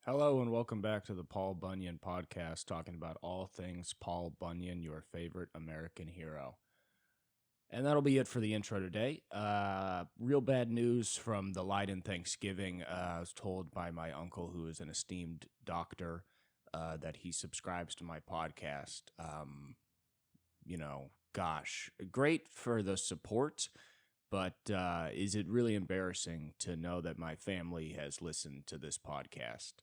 Hello and welcome back to the Paul Bunyan podcast, talking about all things Paul Bunyan, your favorite American hero. And that'll be it for the intro today. Real bad news from the Lyden Thanksgiving. I was told by my uncle, who is an esteemed doctor, that he subscribes to my podcast. Gosh, great for the support, but is it really embarrassing to know that my family has listened to this podcast?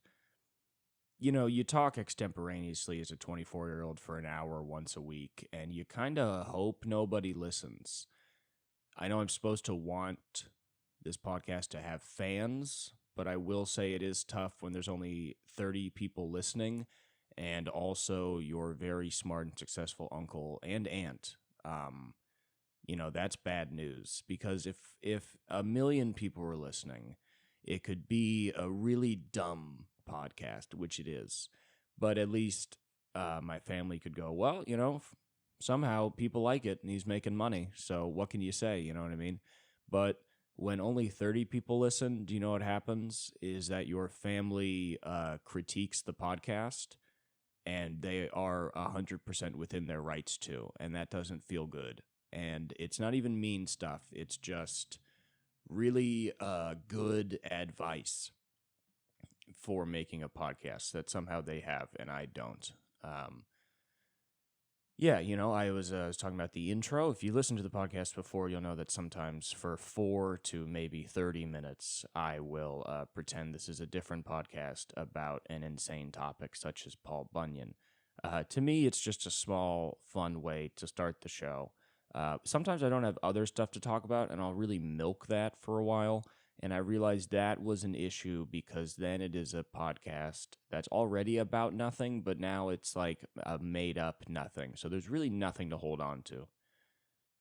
You talk extemporaneously as a 24-year-old for an hour once a week, and you kind of hope nobody listens. I know I'm supposed to want this podcast to have fans, but I will say it is tough when there's only 30 people listening, and also your very smart and successful uncle and aunt. That's bad news, because if a million people were listening, it could be a really dumb podcast, which it is. But at least my family could go, well, somehow people like it and he's making money. So what can you say? You know what I mean? But when only 30 people listen, do you know what happens? Is that your family critiques the podcast, and they are 100% within their rights to, and that doesn't feel good. And it's not even mean stuff. It's just really good advice for making a podcast that somehow they have and I don't. I was talking about the intro. If you listen to the podcast before, you'll know that sometimes for 4 to maybe 30 minutes, I will pretend this is a different podcast about an insane topic such as Paul Bunyan. To me, it's just a small, fun way to start the show. Sometimes I don't have other stuff to talk about, and I'll really milk that for a while. And I realized that was an issue, because then it is a podcast that's already about nothing, but now it's like a made-up nothing. So there's really nothing to hold on to.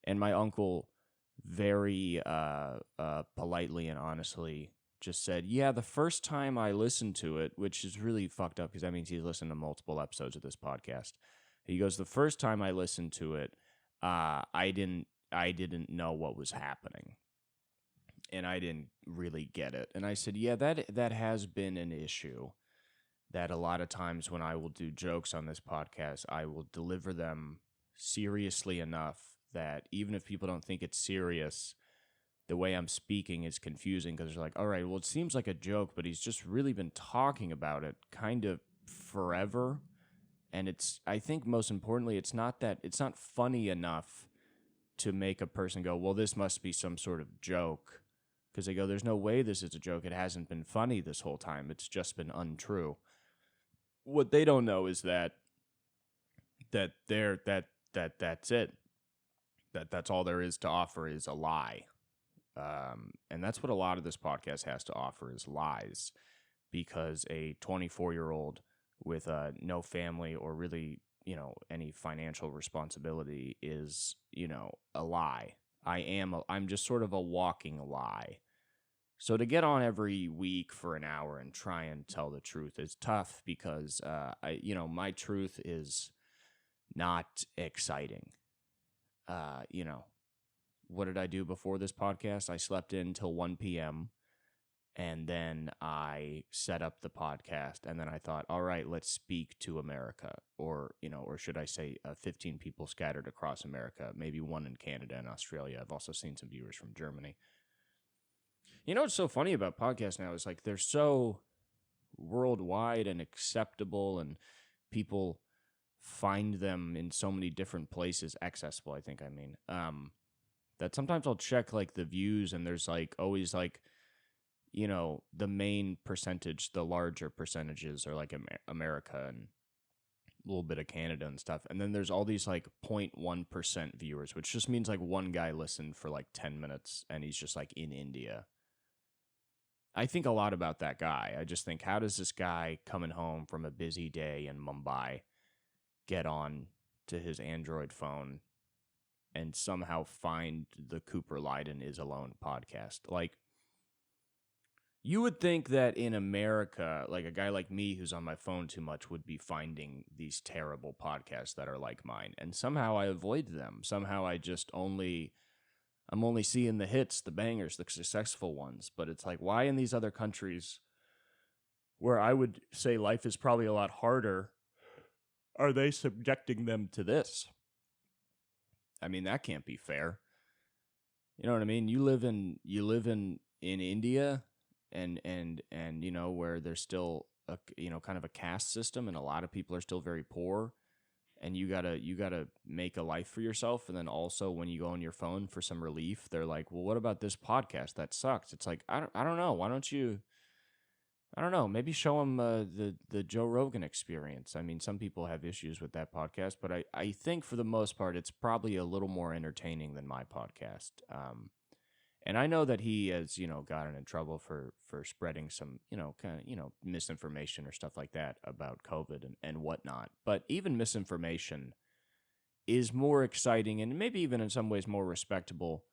And my uncle very politely and honestly just said, yeah, the first time I listened to it, which is really fucked up because that means he's listened to multiple episodes of this podcast. He goes, the first time I listened to it, I didn't know what was happening. And I didn't really get it. And I said, yeah, that has been an issue, that a lot of times when I will do jokes on this podcast, I will deliver them seriously enough that even if people don't think it's serious, the way I'm speaking is confusing, because they're like, all right, well, it seems like a joke, but he's just really been talking about it kind of forever. And I think most importantly, it's not funny enough to make a person go, well, this must be some sort of joke. Because they go, there's no way this is a joke. It hasn't been funny this whole time. It's just been untrue. What they don't know is that's it. That's all there is to offer is a lie. And that's what a lot of this podcast has to offer, is lies. Because a 24-year-old with no family or really, any financial responsibility is, a lie. I'm just sort of a walking lie. So to get on every week for an hour and try and tell the truth is tough, because my truth is not exciting. What did I do before this podcast? I slept in till 1 p.m. and then I set up the podcast, and then I thought, all right, let's speak to America, or should I say 15 people scattered across America, maybe one in Canada and Australia. I've also seen some viewers from Germany. What's so funny about podcasts now is like they're so worldwide and acceptable, and people find them in so many different places, accessible, I think I mean, that sometimes I'll check like the views, and there's like always like, the main percentage, the larger percentages are like America and a little bit of Canada and stuff. And then there's all these like 0.1% viewers, which just means like one guy listened for like 10 minutes and he's just like in India. I think a lot about that guy. I just think, how does this guy coming home from a busy day in Mumbai get on to his Android phone and somehow find the Cooper Lyden Is Alone podcast? Like, you would think that in America, like a guy like me who's on my phone too much would be finding these terrible podcasts that are like mine. And somehow I avoid them. Somehow I'm only seeing the hits, the bangers, the successful ones. But it's like, why in these other countries where I would say life is probably a lot harder, are they subjecting them to this? I mean, that can't be fair. You know what I mean? You live in India, and you know, where there's still a, you know, kind of a caste system, and a lot of people are still very poor, and you gotta make a life for yourself. And then also, when you go on your phone for some relief, they're like, well, what about this podcast that sucks? It's like, I don't know, why don't you, I don't know, maybe show them the Joe Rogan Experience. I mean, some people have issues with that podcast, but I think for the most part it's probably a little more entertaining than my podcast. And I know that he has, you know, gotten in trouble for spreading some, you know, kind of, you know, misinformation or stuff like that about COVID and whatnot. But even misinformation is more exciting and maybe even in some ways more respectable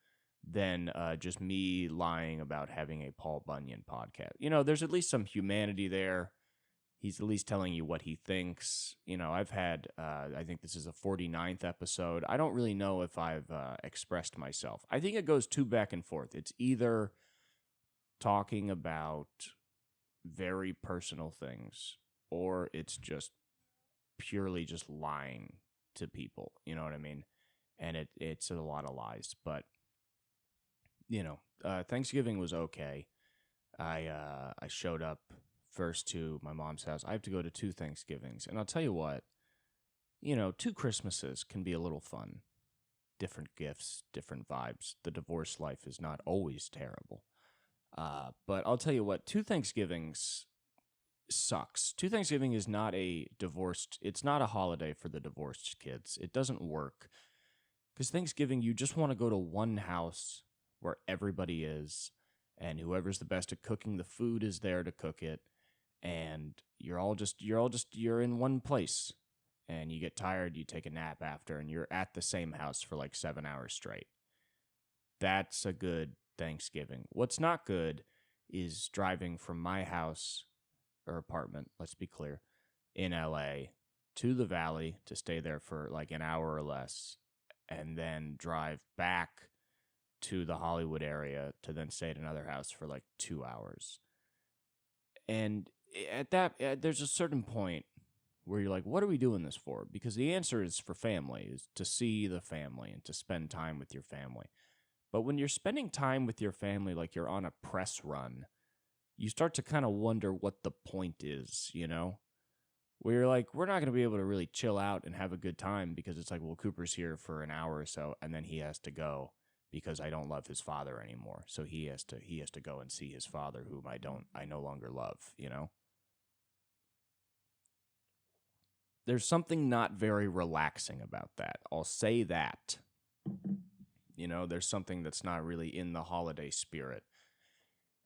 than just me lying about having a Paul Bunyan podcast. You know, there's at least some humanity there. He's at least telling you what he thinks. You know, I've had, I think this is a 49th episode. I don't really know if I've expressed myself. I think it goes too back and forth. It's either talking about very personal things or it's just purely just lying to people. You know what I mean? And it's a lot of lies. But, you know, Thanksgiving was okay. I showed up first to my mom's house. I have to go to 2 Thanksgivings. And I'll tell you what, you know, 2 Christmases can be a little fun. Different gifts, different vibes. The divorce life is not always terrible. But I'll tell you what, 2 Thanksgivings sucks. 2 Thanksgiving is not it's not a holiday for the divorced kids. It doesn't work. Because Thanksgiving, you just want to go to one house where everybody is, and whoever's the best at cooking the food is there to cook it. And you're in one place, and you get tired, you take a nap after, and you're at the same house for like 7 hours straight. That's a good Thanksgiving. What's not good is driving from my house or apartment, let's be clear, in LA to the Valley to stay there for like an hour or less, and then drive back to the Hollywood area to then stay at another house for like 2 hours. And there's a certain point where you're like, what are we doing this for? Because the answer is for family, is to see the family and to spend time with your family. But when you're spending time with your family like you're on a press run, you start to kind of wonder what the point is, you know? Where you're like, we're not going to be able to really chill out and have a good time because it's like, well, Cooper's here for an hour or so, and then he has to go because I don't love his father anymore. So he has to go and see his father, whom I no longer love, you know? There's something not very relaxing about that. I'll say that. You know, there's something that's not really in the holiday spirit.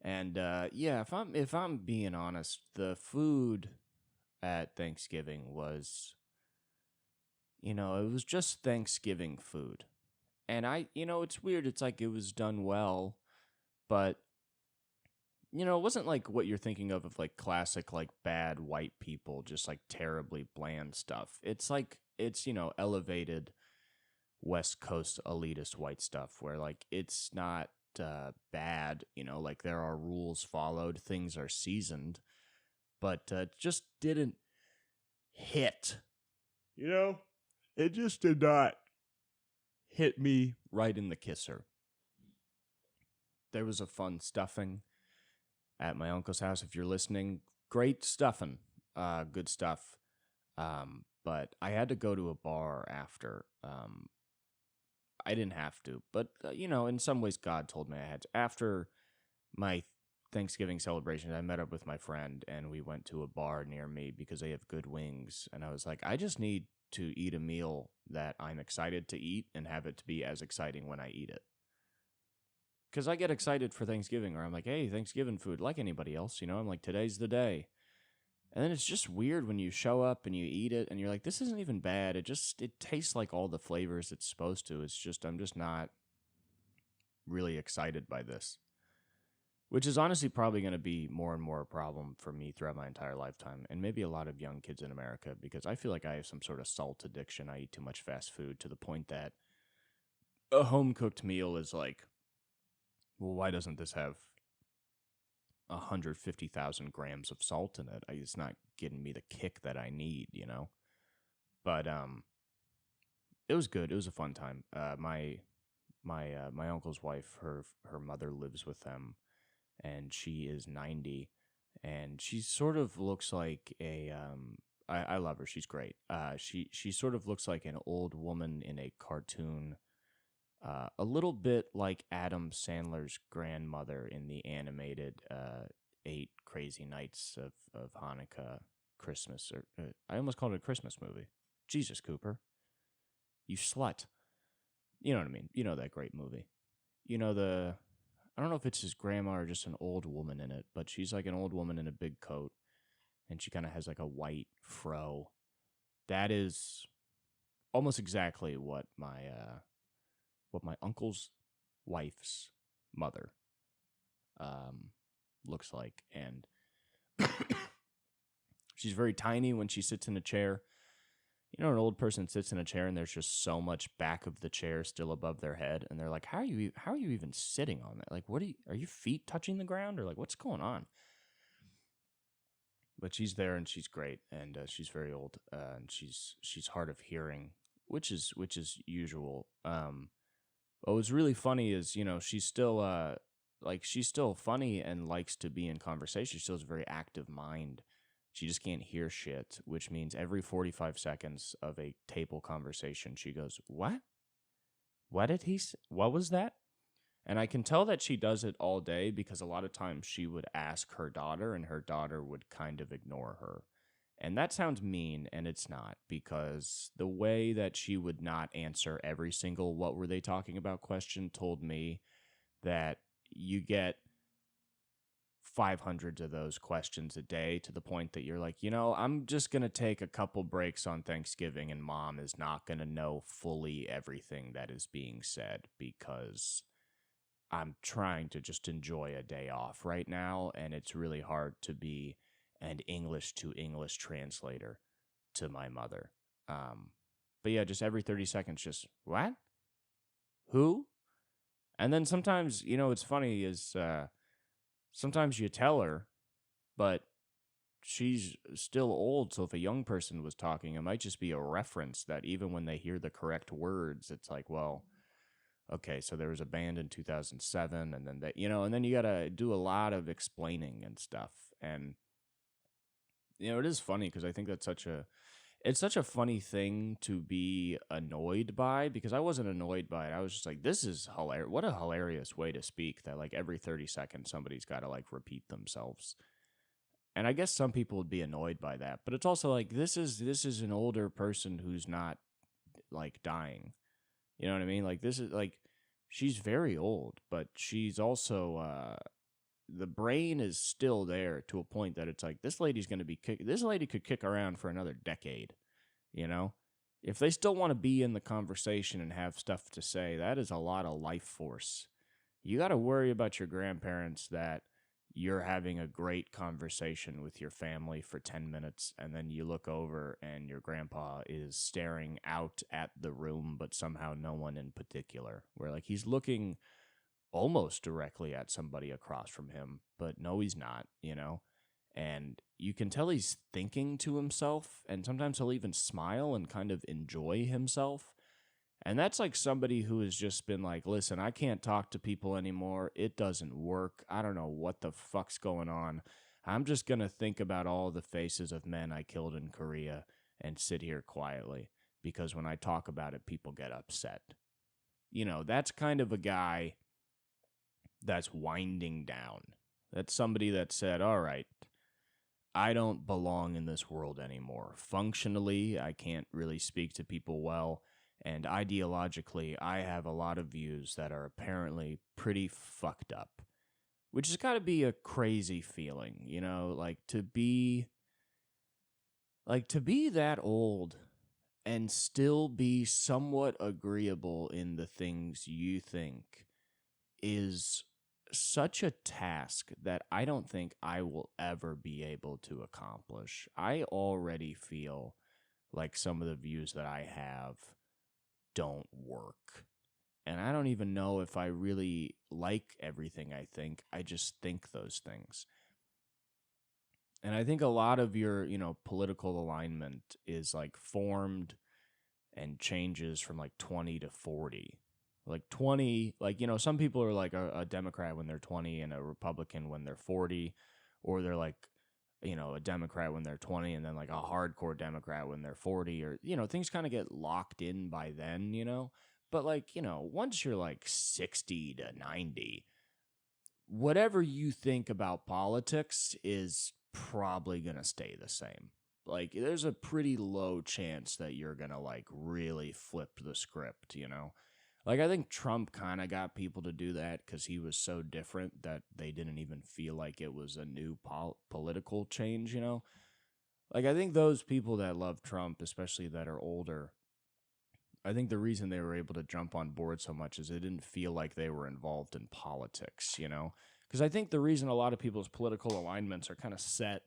And yeah, if I'm being honest, the food at Thanksgiving was, you know, it was just Thanksgiving food. And you know, it's weird. It's like it was done well, but you know, it wasn't like what you're thinking of like classic, like bad white people, just like terribly bland stuff. It's like, it's, you know, elevated West Coast elitist white stuff where like it's not bad, you know, like there are rules followed, things are seasoned, but it just didn't hit. You know, it just did not hit me right in the kisser. There was a fun stuffing at my uncle's house. If you're listening, great stuffing, good stuff. But I had to go to a bar after. I didn't have to, but you know, in some ways, God told me I had to. After my Thanksgiving celebration, I met up with my friend, and we went to a bar near me because they have good wings. And I was like, I just need to eat a meal that I'm excited to eat and have it to be as exciting when I eat it. Because I get excited for Thanksgiving, or I'm like, hey, Thanksgiving food, like anybody else, you know? I'm like, today's the day. And then it's just weird when you show up and you eat it, and you're like, this isn't even bad. It tastes like all the flavors it's supposed to. It's just, I'm just not really excited by this. Which is honestly probably going to be more and more a problem for me throughout my entire lifetime, and maybe a lot of young kids in America, because I feel like I have some sort of salt addiction. I eat too much fast food to the point that a home-cooked meal is like, well, why doesn't this have 150,000 grams of salt in it. It's not getting me the kick that I need, you know? But it was good. It was a fun time. My uncle's wife, her mother lives with them, and she is 90, and she sort of looks like a I love her. She's great. She sort of looks like an old woman in a cartoon, a little bit like Adam Sandler's grandmother in the animated 8 Crazy Nights of Hanukkah Christmas. Or I almost called it a Christmas movie. Jesus, Cooper, you slut. You know what I mean? You know that great movie. You know I don't know if it's his grandma or just an old woman in it, but she's like an old woman in a big coat, and she kind of has like a white fro. That is almost exactly what my uncle's wife's mother looks like, and she's very tiny when she sits in a chair. You know, an old person sits in a chair and there's just so much back of the chair still above their head, and they're like, how are you even sitting on that? Like, are your feet touching the ground, or like, what's going on? But she's there, and she's great, and she's very old, and she's hard of hearing, which is usual. What was really funny is, you know, she's still she's still funny and likes to be in conversation. She still has a very active mind. She just can't hear shit, which means every 45 seconds of a table conversation, she goes, "What? What did he say? What was that?" And I can tell that she does it all day, because a lot of times she would ask her daughter, and her daughter would kind of ignore her. And that sounds mean, and it's not, because the way that she would not answer every single "what were they talking about" question told me that you get 500 of those questions a day, to the point that you're like, you know, I'm just going to take a couple breaks on Thanksgiving, and mom is not going to know fully everything that is being said, because I'm trying to just enjoy a day off right now, and it's really hard to be an English to English translator to my mother. But yeah, just every 30 seconds, just, what? Who? And then sometimes, you know, what's funny is sometimes you tell her, but she's still old, so if a young person was talking, it might just be a reference that even when they hear the correct words, it's like, well, okay, so there was a band in 2007, and then that, you know, and then you gotta do a lot of explaining and stuff. And, you know, it is funny, because I think that's it's such a funny thing to be annoyed by, because I wasn't annoyed by it. I was just like, this is hilarious. What a hilarious way to speak, that like every 30 seconds somebody's got to like repeat themselves. And I guess some people would be annoyed by that, but it's also like, this is an older person who's not like dying. You know what I mean? Like, this is like, she's very old, but she's also the brain is still there to a point that it's like, this lady's going to be this lady could kick around for another decade, you know? If they still want to be in the conversation and have stuff to say, that is a lot of life force. You got to worry about your grandparents, that you're having a great conversation with your family for 10 minutes, and then you look over and your grandpa is staring out at the room, but somehow no one in particular, where like he's looking almost directly at somebody across from him, but no, he's not, you know? And you can tell he's thinking to himself, and sometimes he'll even smile and kind of enjoy himself. And that's like somebody who has just been like, listen, I can't talk to people anymore. It doesn't work. I don't know what the fuck's going on. I'm just going to think about all the faces of men I killed in Korea and sit here quietly, because when I talk about it, people get upset. You know, that's kind of a guy that's winding down. That's somebody that said, all right, I don't belong in this world anymore. Functionally, I can't really speak to people well. And ideologically, I have a lot of views that are apparently pretty fucked up, which has got to be a crazy feeling, you know, like to be that old and still be somewhat agreeable in the things you think is such a task that I don't think I will ever be able to accomplish. I already feel like some of the views that I have don't work. And I don't even know if I really like everything I think. I just think those things. And I think a lot of your, political alignment is like formed and changes from like 20 to 40. Like 20, like, some people are like a Democrat when they're 20 and a Republican when they're 40, or they're like, a Democrat when they're 20 and then like a hardcore Democrat when they're 40, or, things kind of get locked in by then. But like, once you're like 60 to 90, whatever you think about politics is probably going to stay the same. Like, there's a pretty low chance that you're going to, like, really flip the script. Like, I think Trump kind of got people to do that because he was so different that they didn't even feel like it was a new political change. Like, I think those people that love Trump, especially that are older, I think the reason they were able to jump on board so much is they didn't feel like they were involved in politics. Because I think the reason a lot of people's political alignments are kind of set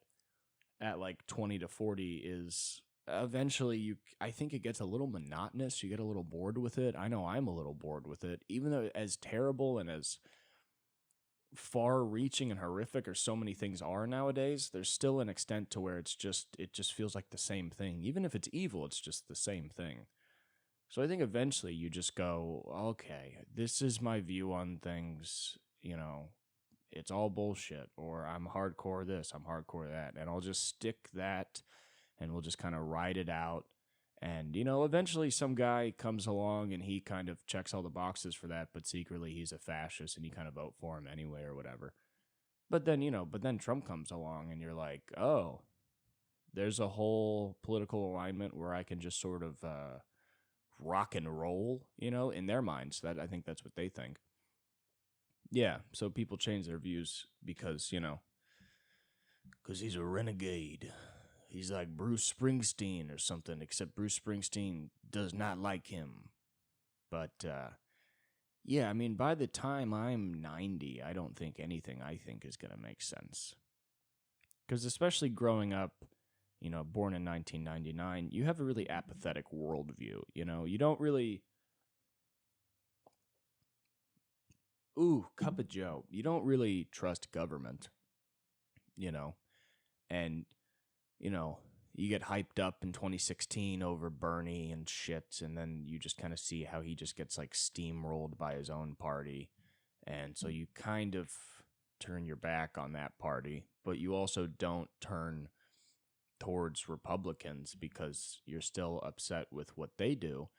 at like 20 to 40 is eventually I think it gets a little monotonous. You get a little bored with it. I know I'm a little bored with it. Even though as terrible and as far reaching and horrific as so many things are nowadays, there's still an extent to where it just feels like the same thing. Even if it's evil, it's just the same thing. So I think eventually you just go, okay, this is my view on things. It's all bullshit, or I'm hardcore this, I'm hardcore that, and I'll just stick that, and we'll just kind of ride it out. And, eventually some guy comes along and he kind of checks all the boxes for that, but secretly he's a fascist and you kind of vote for him anyway or whatever. But then Trump comes along and you're like, oh, there's a whole political alignment where I can just sort of rock and roll, in their minds. That I think that's what they think. Yeah, so people change their views because he's a renegade. He's like Bruce Springsteen or something, except Bruce Springsteen does not like him. But, yeah, I mean, by the time I'm 90, I don't think anything I think is going to make sense. Because especially growing up, born in 1999, you have a really apathetic worldview. You don't really... Ooh, cup of joe. You don't really trust government, and, you get hyped up in 2016 over Bernie and shit, and then you just kind of see how he just gets, like, steamrolled by his own party, and so you kind of turn your back on that party, but you also don't turn towards Republicans because you're still upset with what they do,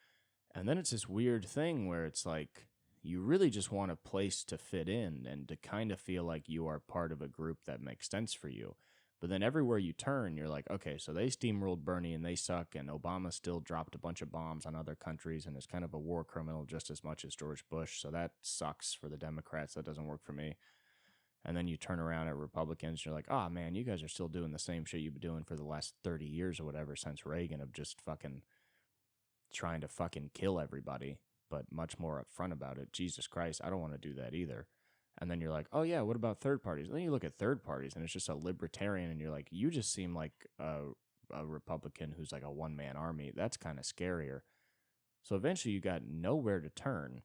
and then it's this weird thing where it's like, you really just want a place to fit in and to kind of feel like you are part of a group that makes sense for you. But then everywhere you turn, you're like, okay, so they steamrolled Bernie and they suck, and Obama still dropped a bunch of bombs on other countries and is kind of a war criminal just as much as George Bush, so that sucks for the Democrats. That doesn't work for me. And then you turn around at Republicans, and you're like, oh, man, you guys are still doing the same shit you've been doing for the last 30 years or whatever since Reagan of just fucking trying to fucking kill everybody, but much more upfront about it. Jesus Christ, I don't want to do that either. And then you're like, oh yeah, what about third parties? And then you look at third parties and it's just a libertarian and you're like, you just seem like a Republican who's like a one-man army. That's kind of scarier. So eventually you got nowhere to turn.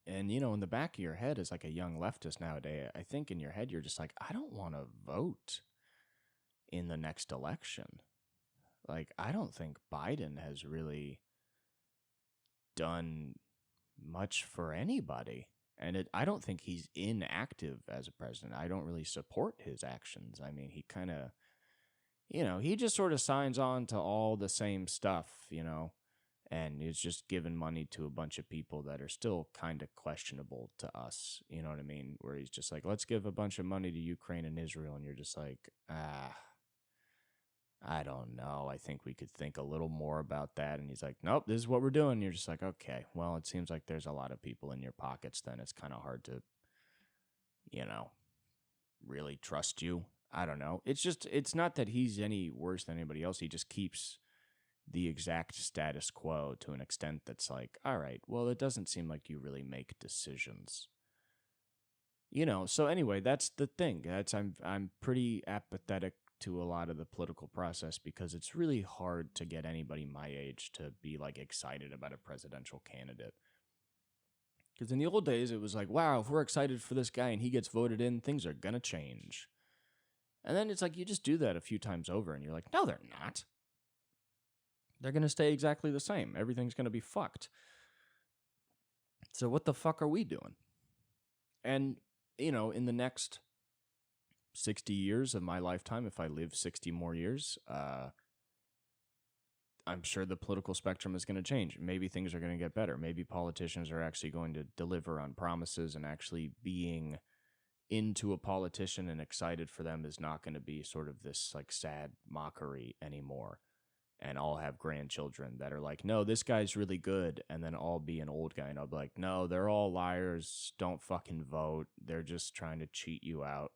And, in the back of your head as like a young leftist nowadays, I think in your head you're just like, I don't want to vote in the next election. Like, I don't think Biden has really done much for anybody. And I don't think he's inactive as a president. I don't really support his actions. I mean, he kind of, he just sort of signs on to all the same stuff, and is just giving money to a bunch of people that are still kind of questionable to us. You know what I mean? Where he's just like, let's give a bunch of money to Ukraine and Israel. And you're just like, I don't know. I think we could think a little more about that. And he's like, nope, this is what we're doing. And you're just like, okay, well, it seems like there's a lot of people in your pockets. Then it's kind of hard to, really trust you. I don't know. It's not that he's any worse than anybody else. He just keeps the exact status quo to an extent that's like, all right, well, it doesn't seem like you really make decisions. So anyway, that's the thing. I'm pretty apathetic to a lot of the political process because it's really hard to get anybody my age to be like excited about a presidential candidate. Because in the old days, it was like, wow, if we're excited for this guy and he gets voted in, things are going to change. And then it's like you just do that a few times over and you're like, no, they're not. They're going to stay exactly the same. Everything's going to be fucked. So what the fuck are we doing? And, in the next 60 years of my lifetime, if I live 60 more years, I'm sure the political spectrum is going to change. Maybe things are going to get better. Maybe politicians are actually going to deliver on promises, and actually being into a politician and excited for them is not going to be sort of this like sad mockery anymore. And I'll have grandchildren that are like, no, this guy's really good. And then I'll be an old guy and I'll be like, no, they're all liars. Don't fucking vote. They're just trying to cheat you out.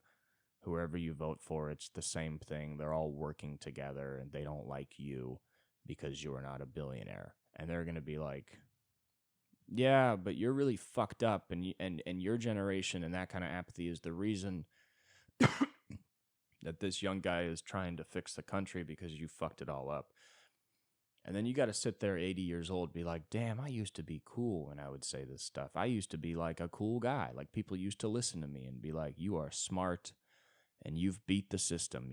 Whoever you vote for, it's the same thing. They're all working together and they don't like you because you are not a billionaire. And they're going to be like, yeah, but you're really fucked up. And your generation and that kind of apathy is the reason that this young guy is trying to fix the country, because you fucked it all up. And then you got to sit there 80 years old, be like, damn, I used to be cool when I would say this stuff. I used to be like a cool guy. Like people used to listen to me and be like, you are smart and you've beat the system,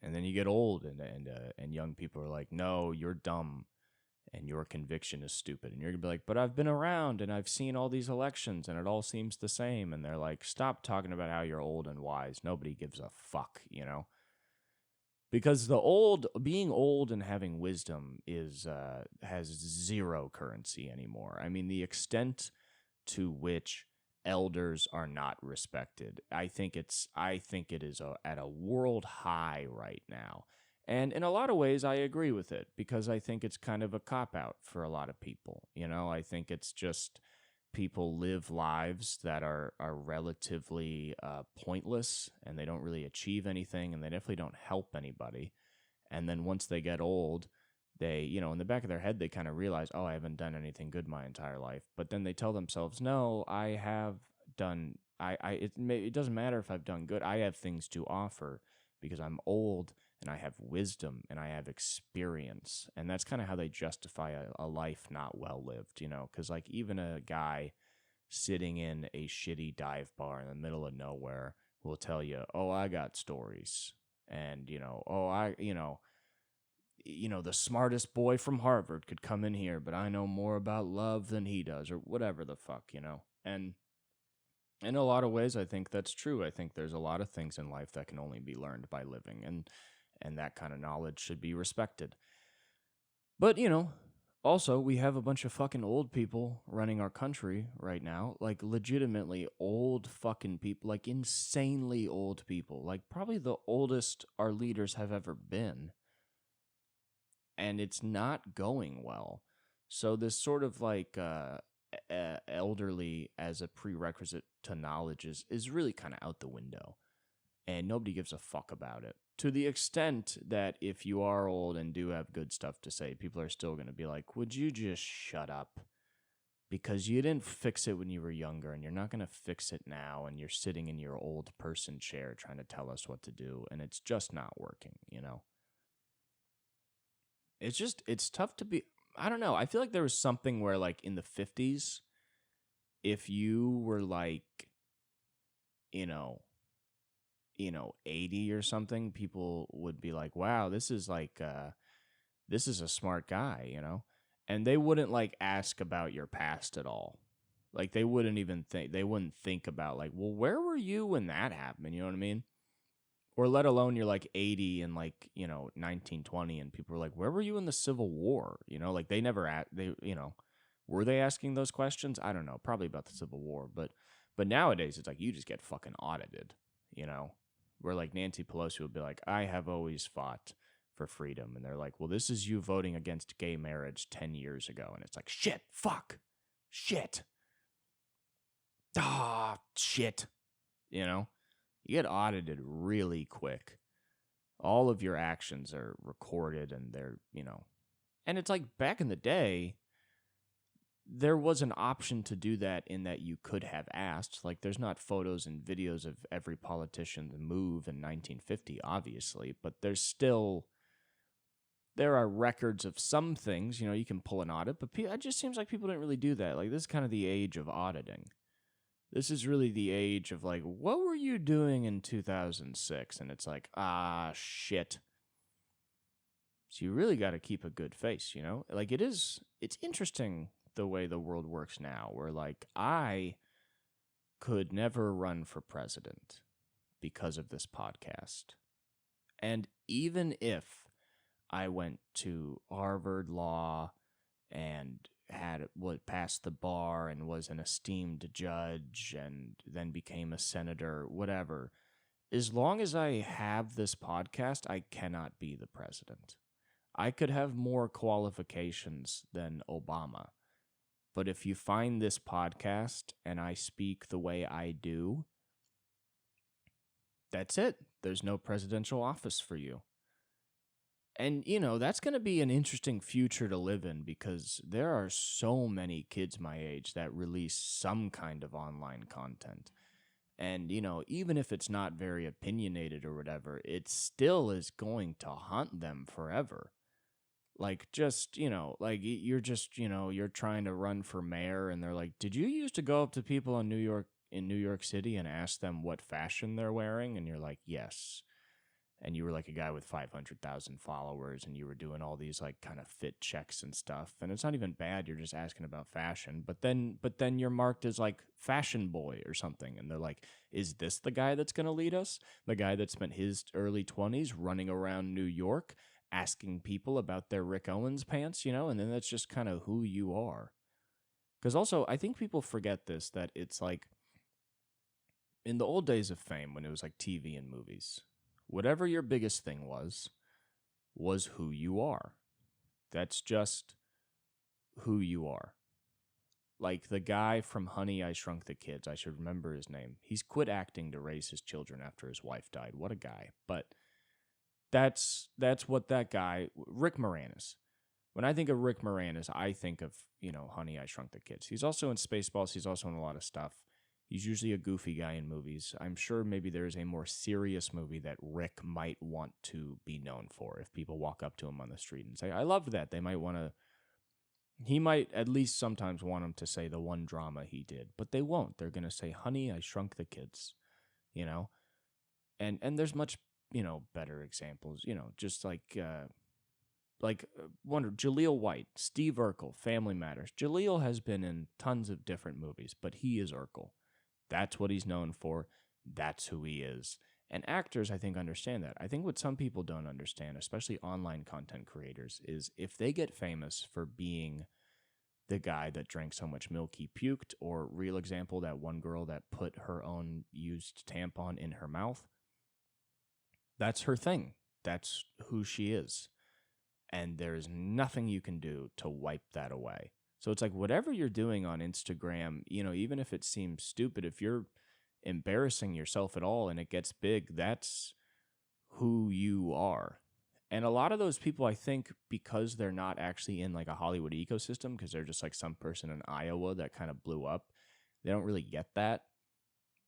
And then you get old and young people are like, no, you're dumb and your conviction is stupid. And you're going to be like, but I've been around and I've seen all these elections and it all seems the same. And they're like, stop talking about how you're old and wise. Nobody gives a fuck, Because being old and having wisdom has zero currency anymore. I mean, the extent to which elders are not respected, I think it is at a world high right now. And in a lot of ways, I agree with it, because I think it's kind of a cop-out for a lot of people. I think it's just people live lives that are relatively pointless, and they don't really achieve anything, and they definitely don't help anybody. And then once they get old, they, in the back of their head, they kind of realize, oh, I haven't done anything good my entire life. But then they tell themselves, no, I have done, it doesn't matter if I've done good. I have things to offer because I'm old and I have wisdom and I have experience. And that's kind of how they justify a life not well lived, because like even a guy sitting in a shitty dive bar in the middle of nowhere will tell you, oh, I got stories. And, the smartest boy from Harvard could come in here, but I know more about love than he does, or whatever the fuck, And in a lot of ways, I think that's true. I think there's a lot of things in life that can only be learned by living, and that kind of knowledge should be respected. But, also, we have a bunch of fucking old people running our country right now, like legitimately old fucking people, like insanely old people, like probably the oldest our leaders have ever been. And it's not going well. So this sort of like elderly as a prerequisite to knowledge is really kind of out the window. And nobody gives a fuck about it. To the extent that if you are old and do have good stuff to say, people are still going to be like, would you just shut up? Because you didn't fix it when you were younger, and you're not going to fix it now, and you're sitting in your old person chair trying to tell us what to do, and it's just not working, It's tough to be, I don't know. I feel like there was something where like in the 50s, if you were like, 80 or something, people would be like, wow, this is a smart guy, and they wouldn't like ask about your past at all. Like they wouldn't think about like, well, where were you when that happened? You know what I mean? Or let alone you're like 80 and like, 1920, and people are like, where were you in the Civil War? Like they never, were they asking those questions? I don't know, probably about the Civil War. But nowadays it's like you just get fucking audited, where like Nancy Pelosi would be like, I have always fought for freedom. And they're like, well, this is you voting against gay marriage 10 years ago. And it's like, shit, fuck, shit. Shit, You get audited really quick. All of your actions are recorded, and they're, and it's like back in the day, there was an option to do that, in that you could have asked. Like there's not photos and videos of every politician's move in 1950, obviously, but there are records of some things, you can pull an audit, but it just seems like people didn't really do that. Like this is kind of the age of auditing. This is really the age of like, what were you doing in 2006? And it's like, shit. So you really got to keep a good face, you know? Like it's interesting the way the world works now, where like I could never run for president because of this podcast. And even if I went to Harvard Law and passed the bar and was an esteemed judge and then became a senator, whatever, as long as I have this podcast, I cannot be the president. I could have more qualifications than Obama. But if you find this podcast and I speak the way I do, that's it. There's no presidential office for you. And, you know, that's going to be an interesting future to live in because there are so many kids my age that release some kind of online content. And, you know, even if it's not very opinionated or whatever, it still is going to haunt them forever. Like, just, you know, like you're just, you know, you're trying to run for mayor and they're like, did you used to go up to people in New York City and ask them what fashion they're wearing? And you're like, yes. And you were like a guy with 500,000 followers and you were doing all these like kind of fit checks and stuff. And it's not even bad. You're just asking about fashion. But then you're marked as like fashion boy or something. And they're like, is this the guy that's going to lead us? The guy that spent his early 20s running around New York asking people about their Rick Owens pants, you know? And then that's just kind of who you are. Because also, I think people forget this, that it's like in the old days of fame when it was like TV and movies, whatever your biggest thing was who you are. That's just who you are. Like the guy from Honey, I Shrunk the Kids, I should remember his name. He's quit acting to raise his children after his wife died. What a guy. But that's what that guy, Rick Moranis. When I think of Rick Moranis, I think of, you know, Honey, I Shrunk the Kids. He's also in Spaceballs. He's also in a lot of stuff. He's usually a goofy guy in movies. I'm sure maybe there is a more serious movie that Rick might want to be known for. If people walk up to him on the street and say, I love that, they might want to, he might at least sometimes want him to say the one drama he did, but they won't. They're going to say, Honey, I Shrunk the Kids, you know? And there's much, you know, better examples, you know, just Jaleel White, Steve Urkel, Family Matters. Jaleel has been in tons of different movies, but he is Urkel. That's what he's known for. That's who he is. And actors, I think, understand that. I think what some people don't understand, especially online content creators, is if they get famous for being the guy that drank so much milk he puked, or real example, that one girl that put her own used tampon in her mouth, that's her thing. That's who she is. And there's nothing you can do to wipe that away. So it's like whatever you're doing on Instagram, you know, even if it seems stupid, if you're embarrassing yourself at all and it gets big, that's who you are. And a lot of those people, I think, because they're not actually in like a Hollywood ecosystem, because they're just like some person in Iowa that kind of blew up, they don't really get that.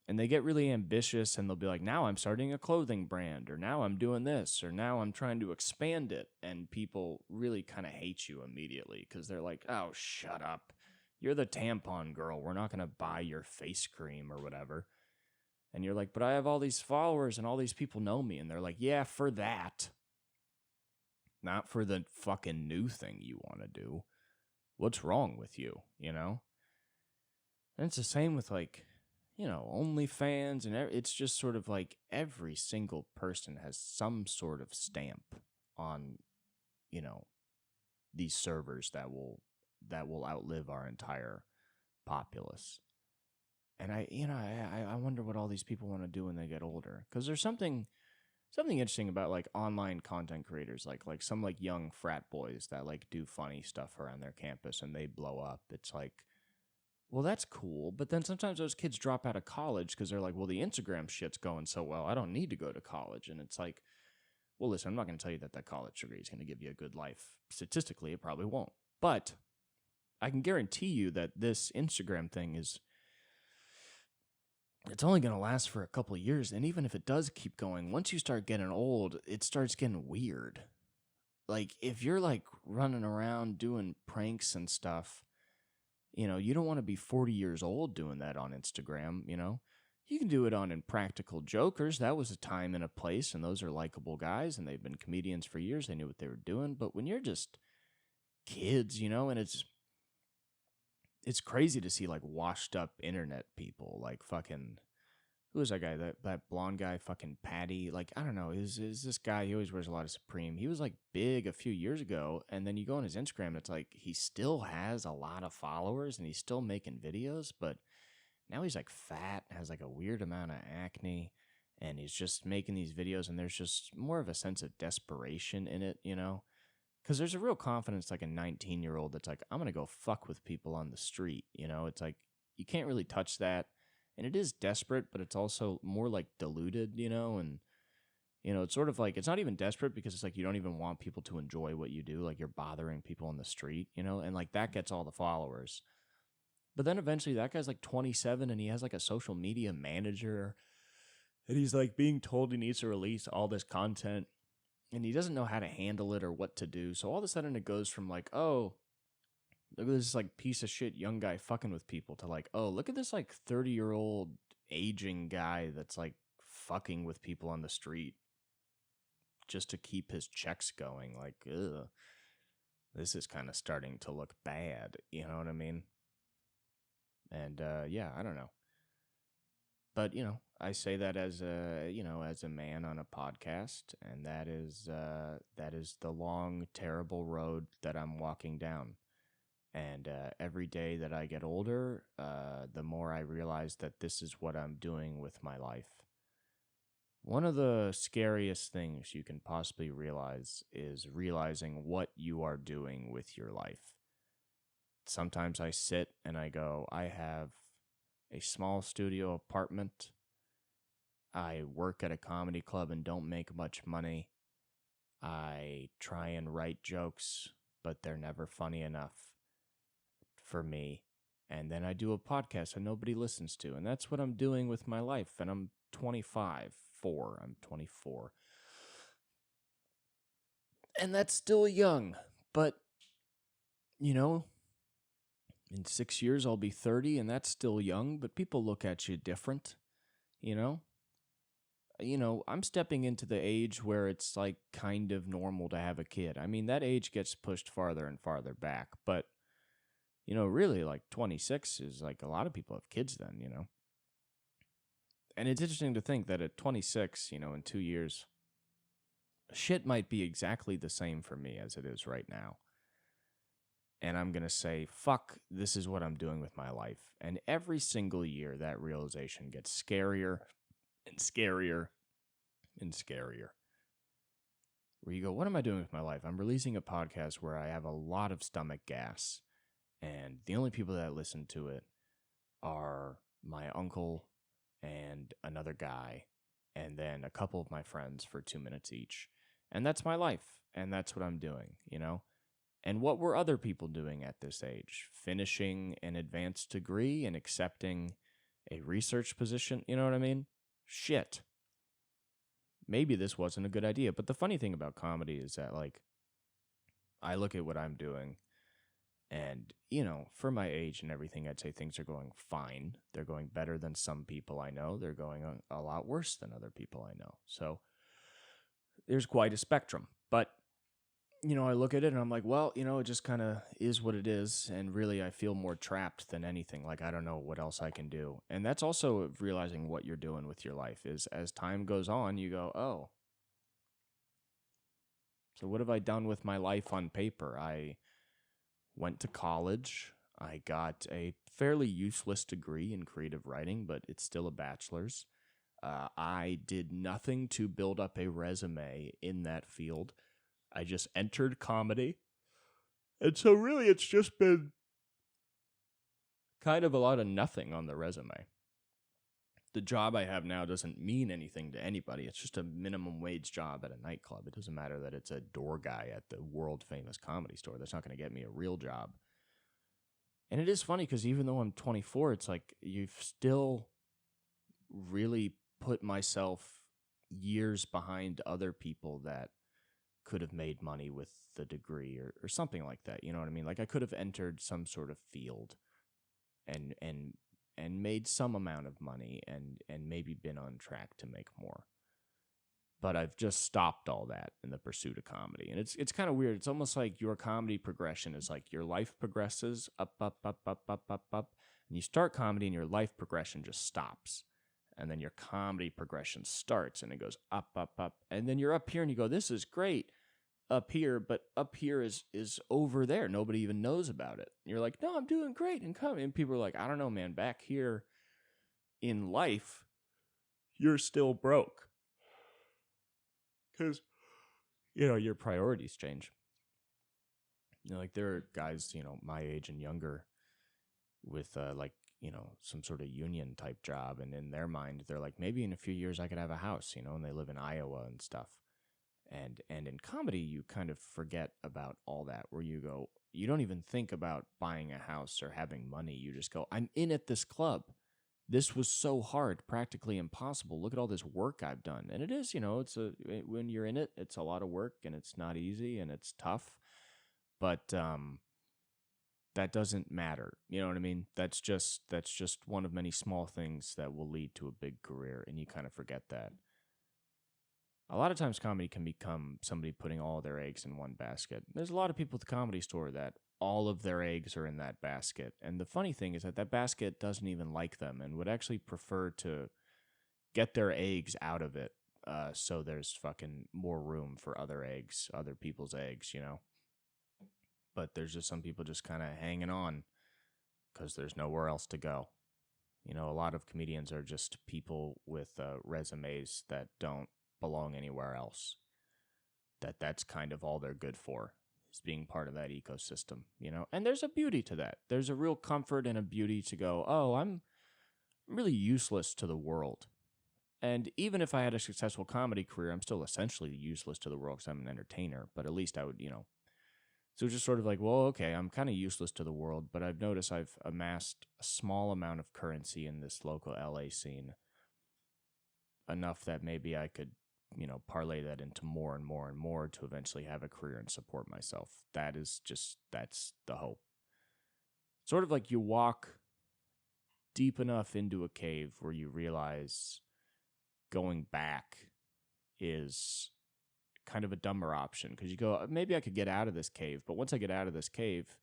And they get really ambitious and they'll be like, now I'm starting a clothing brand, or now I'm doing this, or now I'm trying to expand it. And people really kind of hate you immediately because they're like, oh, shut up. You're the tampon girl. We're not going to buy your face cream or whatever. And you're like, but I have all these followers and all these people know me. And they're like, yeah, for that. Not for the fucking new thing you want to do. What's wrong with you, you know? And it's the same with like, you know, OnlyFans, and it's just sort of like every single person has some sort of stamp on, you know, these servers that will outlive our entire populace. And I wonder what all these people want to do when they get older, because there's something interesting about like online content creators, like some like young frat boys that like do funny stuff around their campus and they blow up. It's like, well, that's cool, but then sometimes those kids drop out of college because they're like, well, the Instagram shit's going so well, I don't need to go to college. And it's like, well, listen, I'm not going to tell you that college degree is going to give you a good life. Statistically, it probably won't. But I can guarantee you that this Instagram thing it's only going to last for a couple of years. And even if it does keep going, once you start getting old, it starts getting weird. Like, if you're like running around doing pranks and stuff, You don't want to be 40 years old doing that on Instagram, You can do it on Impractical Jokers. That was a time and a place, and those are likable guys, and they've been comedians for years. They knew what they were doing. But when you're just kids, and it's crazy to see, like, washed up internet people, like fucking, who is that guy? That blonde guy, fucking Patty. Like, I don't know. Is this guy? He always wears a lot of Supreme. He was like big a few years ago, and then you go on his Instagram, and it's like he still has a lot of followers, and he's still making videos, but now he's like fat, has like a weird amount of acne, and he's just making these videos, and there's just more of a sense of desperation in it, Because there's a real confidence, like a 19-year-old that's like, I'm going to go fuck with people on the street, It's like, you can't really touch that. And it is desperate, but it's also more like diluted, And, it's sort of like, it's not even desperate because it's like you don't even want people to enjoy what you do. Like you're bothering people on the street, And like that gets all the followers. But then eventually that guy's like 27 and he has like a social media manager. And he's like being told he needs to release all this content. And he doesn't know how to handle it or what to do. So all of a sudden it goes from like, oh, look at this like piece of shit young guy fucking with people to like, oh, look at this like 30-year-old aging guy that's like fucking with people on the street just to keep his checks going. Like, ugh, this is kind of starting to look bad. You know what I mean? And yeah, I don't know. But, I say that as a man on a podcast, and that is the long, terrible road that I'm walking down. And every day that I get older, the more I realize that this is what I'm doing with my life. One of the scariest things you can possibly realize is realizing what you are doing with your life. Sometimes I sit and I go, I have a small studio apartment. I work at a comedy club and don't make much money. I try and write jokes, but they're never funny enough for me. And then I do a podcast that nobody listens to. And that's what I'm doing with my life. And I'm 24. And that's still young. But, in 6 years I'll be 30 and that's still young. But people look at you different, I'm stepping into the age where it's like kind of normal to have a kid. I mean, that age gets pushed farther and farther back. But really, like 26 is like a lot of people have kids then, And it's interesting to think that at 26, in 2 years, shit might be exactly the same for me as it is right now. And I'm going to say, fuck, this is what I'm doing with my life. And every single year, that realization gets scarier and scarier and scarier. Where you go, what am I doing with my life? I'm releasing a podcast where I have a lot of stomach gas. And the only people that listen to it are my uncle and another guy, and then a couple of my friends for 2 minutes each. And that's my life, and that's what I'm doing, And what were other people doing at this age? Finishing an advanced degree and accepting a research position, you know what I mean? Shit. Maybe this wasn't a good idea, but the funny thing about comedy is that, like, I look at what I'm doing, and, for my age and everything, I'd say things are going fine. They're going better than some people I know. They're going a lot worse than other people I know. So there's quite a spectrum. But, I look at it and I'm like, well, it just kind of is what it is. And really, I feel more trapped than anything. Like, I don't know what else I can do. And that's also realizing what you're doing with your life is as time goes on, you go, oh, so what have I done with my life on paper? I went to college. I got a fairly useless degree in creative writing, but it's still a bachelor's. I did nothing to build up a resume in that field. I just entered comedy. And so really it's just been kind of a lot of nothing on the resume. The job I have now doesn't mean anything to anybody. It's just a minimum wage job at a nightclub. It doesn't matter that it's a door guy at the world famous comedy store. That's not going to get me a real job. And it is funny because even though I'm 24, it's like you've still really put myself years behind other people that could have made money with the degree or something like that. You know what I mean? Like I could have entered some sort of field and and and made some amount of money and maybe been on track to make more. But I've just stopped all that in the pursuit of comedy. And it's kind of weird. It's almost like your comedy progression is like your life progresses up, up, up, up, up, up, up. And you start comedy and your life progression just stops. And then your comedy progression starts and it goes up, up, up. And then you're up here and you go, this is great up here, but up here is over there. Nobody even knows about it. And you're like, no, I'm doing great in comedy. And people are like, I don't know, man, back here in life, you're still broke. Because, your priorities change. Like there are guys, my age and younger with some sort of union type job. And in their mind, they're like, maybe in a few years I could have a house, and they live in Iowa and stuff. And in comedy, you kind of forget about all that, where you go, you don't even think about buying a house or having money. You just go, I'm in at this club. This was so hard, practically impossible. Look at all this work I've done. And it is, when you're in it, it's a lot of work and it's not easy and it's tough. But that doesn't matter. You know what I mean? That's just one of many small things that will lead to a big career, and you kind of forget that. A lot of times comedy can become somebody putting all their eggs in one basket. There's a lot of people at the Comedy Store that all of their eggs are in that basket. And the funny thing is that basket doesn't even like them and would actually prefer to get their eggs out of it, so there's fucking more room for other eggs, other people's eggs, But there's just some people just kind of hanging on because there's nowhere else to go. A lot of comedians are just people with resumes that don't belong anywhere else. That's kind of all they're good for, is being part of that ecosystem, And there's a beauty to that. There's a real comfort and a beauty to go, oh, I'm really useless to the world. And even if I had a successful comedy career, I'm still essentially useless to the world because I'm an entertainer, but at least I would, So it's just sort of like, well, okay, I'm kind of useless to the world, but I've noticed I've amassed a small amount of currency in this local LA scene, enough that maybe I could, parlay that into more and more and more to eventually have a career and support myself. That's the hope. Sort of like you walk deep enough into a cave where you realize going back is kind of a dumber option, because you go, maybe I could get out of this cave, but once I get out of this cave,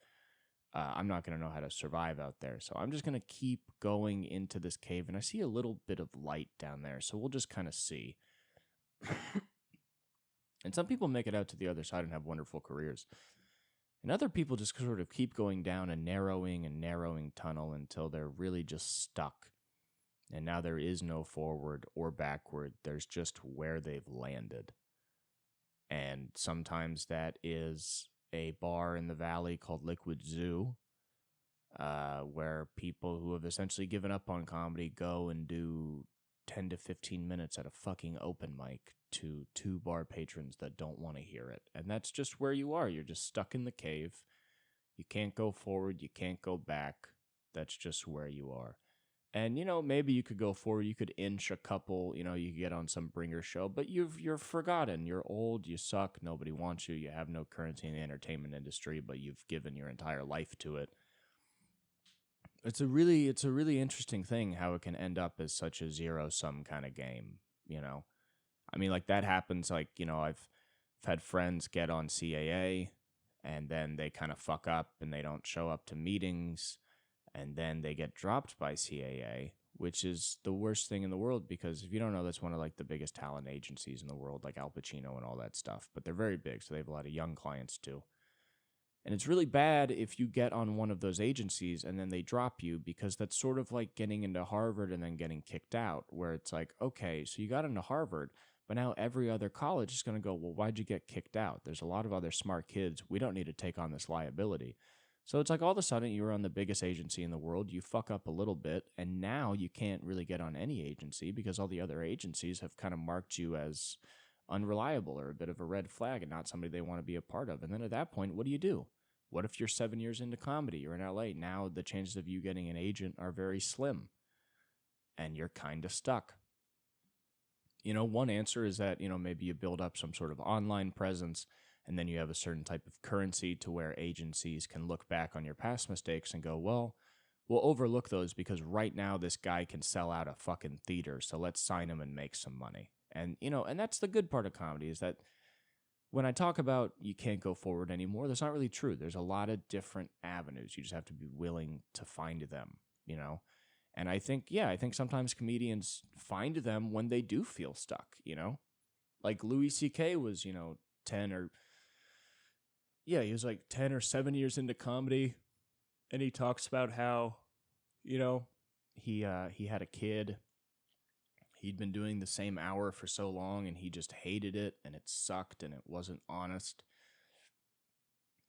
I'm not going to know how to survive out there. So I'm just going to keep going into this cave, and I see a little bit of light down there, so we'll just kind of see. And some people make it out to the other side and have wonderful careers. And other people just sort of keep going down a narrowing tunnel until they're really just stuck. And now there is no forward or backward. There's just where they've landed. And sometimes that is a bar in the valley called Liquid Zoo, where people who have essentially given up on comedy go and do 10 to 15 minutes at a fucking open mic to 2 bar patrons that don't want to hear it. And that's just where you are. You're just stuck in the cave. You can't go forward. You can't go back. That's just where you are. And, maybe you could go forward. You could inch a couple, you could get on some bringer show, but you're forgotten. You're old. You suck. Nobody wants you. You have no currency in the entertainment industry, but you've given your entire life to it. It's a really interesting thing how it can end up as such a zero-sum kind of game, I mean, like that happens, like, I've had friends get on CAA and then they kind of fuck up and they don't show up to meetings, and then they get dropped by CAA, which is the worst thing in the world, because if you don't know, that's one of like the biggest talent agencies in the world, like Al Pacino and all that stuff, but they're very big, so they have a lot of young clients too. And it's really bad if you get on one of those agencies and then they drop you, because that's sort of like getting into Harvard and then getting kicked out, where it's like, okay, so you got into Harvard, but now every other college is going to go, well, why'd you get kicked out? There's a lot of other smart kids. We don't need to take on this liability. So it's like all of a sudden you were on the biggest agency in the world, you fuck up a little bit, and now you can't really get on any agency because all the other agencies have kind of marked you as unreliable or a bit of a red flag and not somebody they want to be a part of. And then at that point, what do? What if you're 7 years into comedy? You're in LA. Now the chances of you getting an agent are very slim, and you're kind of stuck. One answer is that, maybe you build up some sort of online presence, and then you have a certain type of currency to where agencies can look back on your past mistakes and go, well, we'll overlook those because right now this guy can sell out a fucking theater, so let's sign him and make some money. And, and that's the good part of comedy is that when I talk about you can't go forward anymore, that's not really true. There's a lot of different avenues. You just have to be willing to find them, And I think sometimes comedians find them when they do feel stuck, Like Louis C.K. was, 10 or... Yeah, he was like 10 or 7 years into comedy, and he talks about how, he had a kid. He'd been doing the same hour for so long, and he just hated it, and it sucked, and it wasn't honest.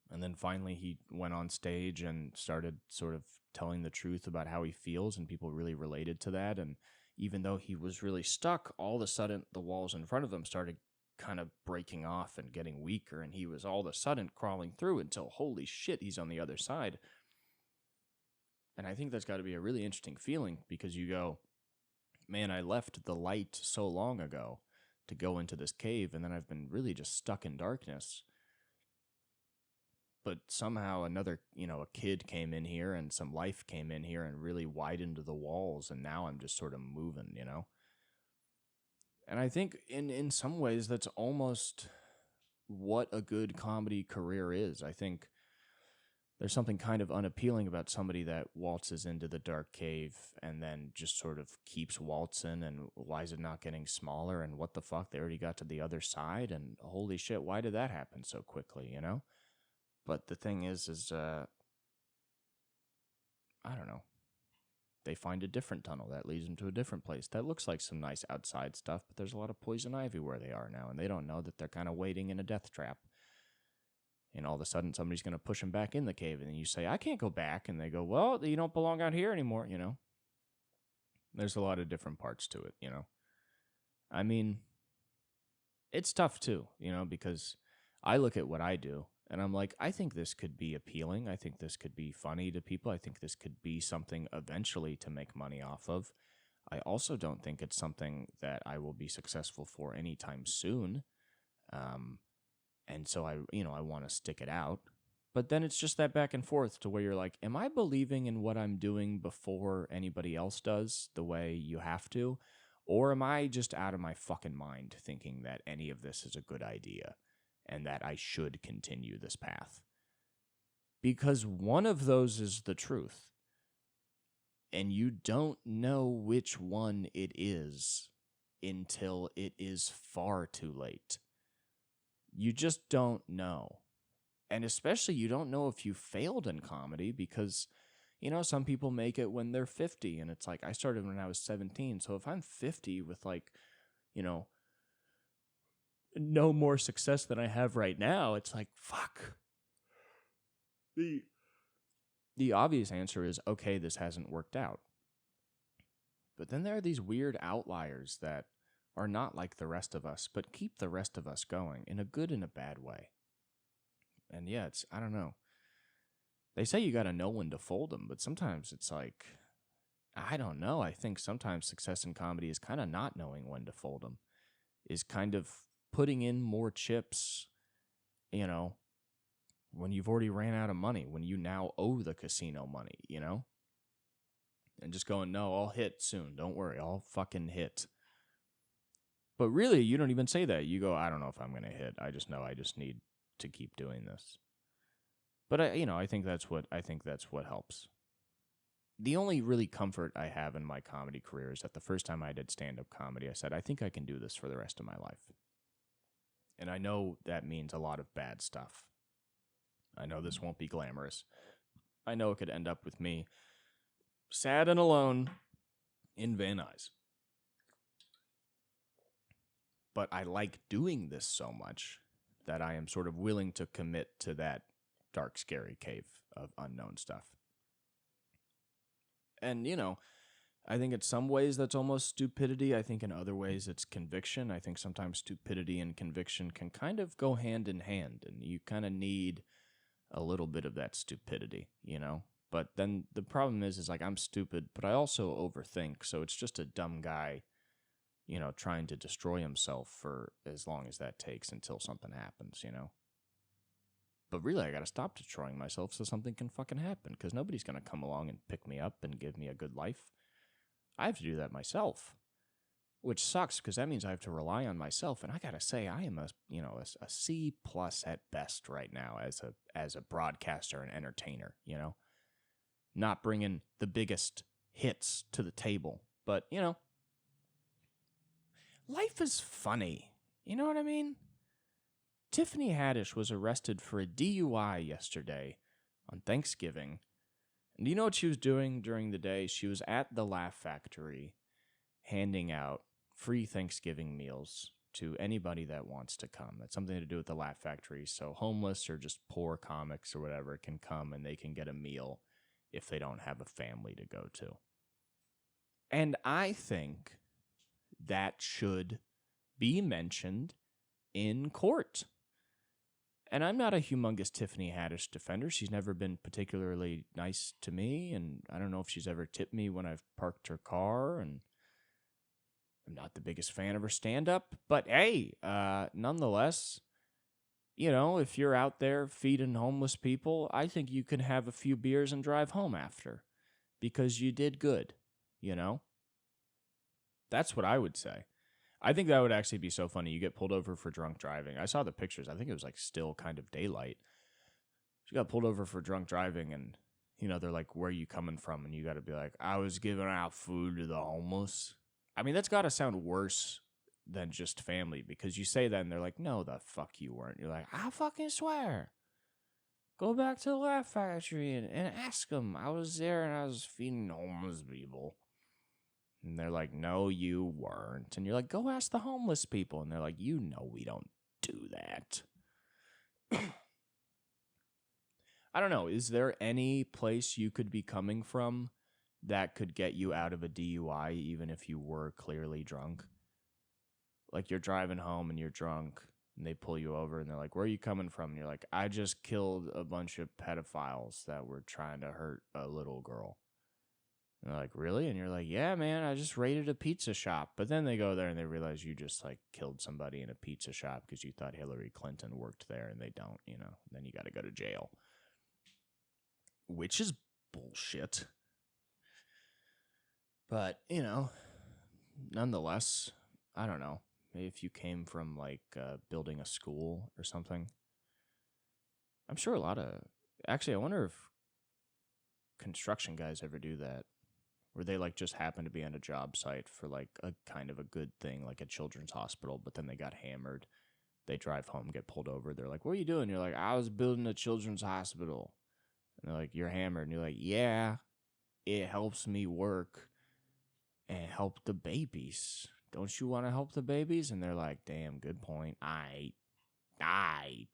And then finally he went on stage and started sort of telling the truth about how he feels, and people really related to that. And even though he was really stuck, all of a sudden the walls in front of him started kind of breaking off and getting weaker, and he was all of a sudden crawling through until, holy shit, he's on the other side. And I think that's got to be a really interesting feeling, because you go, man, I left the light so long ago to go into this cave, and then I've been really just stuck in darkness. But somehow another, a kid came in here and some life came in here and really widened the walls, and now I'm just sort of moving, And I think in some ways that's almost what a good comedy career is. I think there's something kind of unappealing about somebody that waltzes into the dark cave and then just sort of keeps waltzing, and why is it not getting smaller, and what the fuck, they already got to the other side, and holy shit, why did that happen so quickly, But the thing is I don't know. They find a different tunnel that leads them to a different place that looks like some nice outside stuff, but there's a lot of poison ivy where they are now, and they don't know that they're kind of waiting in a death trap. And all of a sudden, somebody's going to push them back in the cave, and then you say, I can't go back. And they go, well, you don't belong out here anymore, There's a lot of different parts to it, I mean, it's tough too, because I look at what I do, and I'm like, I think this could be appealing. I think this could be funny to people. I think this could be something eventually to make money off of. I also don't think it's something that I will be successful for anytime soon. And so I want to stick it out. But then it's just that back and forth to where you're like, am I believing in what I'm doing before anybody else does the way you have to? Or am I just out of my fucking mind thinking that any of this is a good idea and that I should continue this path? Because one of those is the truth. And you don't know which one it is until it is far too late. You just don't know. And especially you don't know if you failed in comedy because, some people make it when they're 50. And it's like, I started when I was 17. So if I'm 50 with no more success than I have right now, it's like, fuck. The obvious answer is, okay, this hasn't worked out. But then there are these weird outliers that are not like the rest of us, but keep the rest of us going in a good and a bad way. And yeah, I don't know. They say you got to know when to fold them, but sometimes it's like, I don't know. I think sometimes success in comedy is kind of not knowing when to fold them, is kind of putting in more chips, when you've already ran out of money, when you now owe the casino money, and just going, no, I'll hit soon. Don't worry. I'll fucking hit. But really, you don't even say that. You go, I don't know if I'm going to hit. I just know I just need to keep doing this. But I think that's what helps. The only really comfort I have in my comedy career is that the first time I did stand-up comedy, I said, I think I can do this for the rest of my life. And I know that means a lot of bad stuff. I know this won't be glamorous. I know it could end up with me sad and alone in Van Nuys. But I like doing this so much that I am sort of willing to commit to that dark, scary cave of unknown stuff. And, I think in some ways that's almost stupidity. I think in other ways it's conviction. I think sometimes stupidity and conviction can kind of go hand in hand, and you kind of need a little bit of that stupidity, But then the problem is like I'm stupid, but I also overthink, so it's just a dumb guy trying to destroy himself for as long as that takes until something happens, But really, I got to stop destroying myself so something can fucking happen, because nobody's going to come along and pick me up and give me a good life. I have to do that myself, which sucks because that means I have to rely on myself. And I got to say, I am a C+ at best right now as a broadcaster and entertainer, not bringing the biggest hits to the table. But, life is funny. You know what I mean? Tiffany Haddish was arrested for a DUI yesterday on Thanksgiving. And do you know what she was doing during the day? She was at the Laugh Factory handing out free Thanksgiving meals to anybody that wants to come. That's something to do with the Laugh Factory. So homeless or just poor comics or whatever can come and they can get a meal if they don't have a family to go to. And I think that should be mentioned in court. And I'm not a humongous Tiffany Haddish defender. She's never been particularly nice to me, and I don't know if she's ever tipped me when I've parked her car, and I'm not the biggest fan of her stand-up. But hey, nonetheless, if you're out there feeding homeless people, I think you can have a few beers and drive home after, because you did good, That's what I would say. I think that would actually be so funny. You get pulled over for drunk driving. I saw the pictures. I think it was still kind of daylight. She got pulled over for drunk driving, and they're like, "Where are you coming from?" And you got to be like, "I was giving out food to the homeless." I mean, that's got to sound worse than just family, because you say that and they're like, "No, the fuck you weren't." You're like, "I fucking swear. Go back to the Laugh Factory and ask them. I was there and I was feeding homeless people." And they're like, "No, you weren't." And you're like, "Go ask the homeless people." And they're like, we don't do that. I don't know. Is there any place you could be coming from that could get you out of a DUI, even if you were clearly drunk? Like, you're driving home and you're drunk, and they pull you over, and they're like, "Where are you coming from?" And you're like, "I just killed a bunch of pedophiles that were trying to hurt a little girl." And they're like, "Really?" And you're like, "Yeah, man, I just raided a pizza shop." But then they go there and they realize you just killed somebody in a pizza shop because you thought Hillary Clinton worked there, and they don't, Then you got to go to jail. Which is bullshit. But, nonetheless, I don't know. Maybe if you came from building a school or something. I'm sure actually, I wonder if construction guys ever do that. Where they just happen to be on a job site for a kind of a good thing, like a children's hospital, but then they got hammered. They drive home, get pulled over. They're like, "What are you doing?" You're like, "I was building a children's hospital." And they're like, "You're hammered." And you're like, "Yeah, it helps me work and help the babies. Don't you want to help the babies?" And they're like, "Damn, good point. But I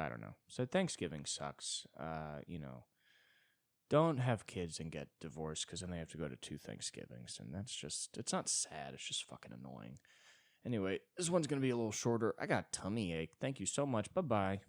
don't know. So Thanksgiving sucks. Don't have kids and get divorced, because then they have to go to 2 Thanksgivings. And it's not sad. It's just fucking annoying. Anyway, this one's going to be a little shorter. I got tummy ache. Thank you so much. Bye-bye.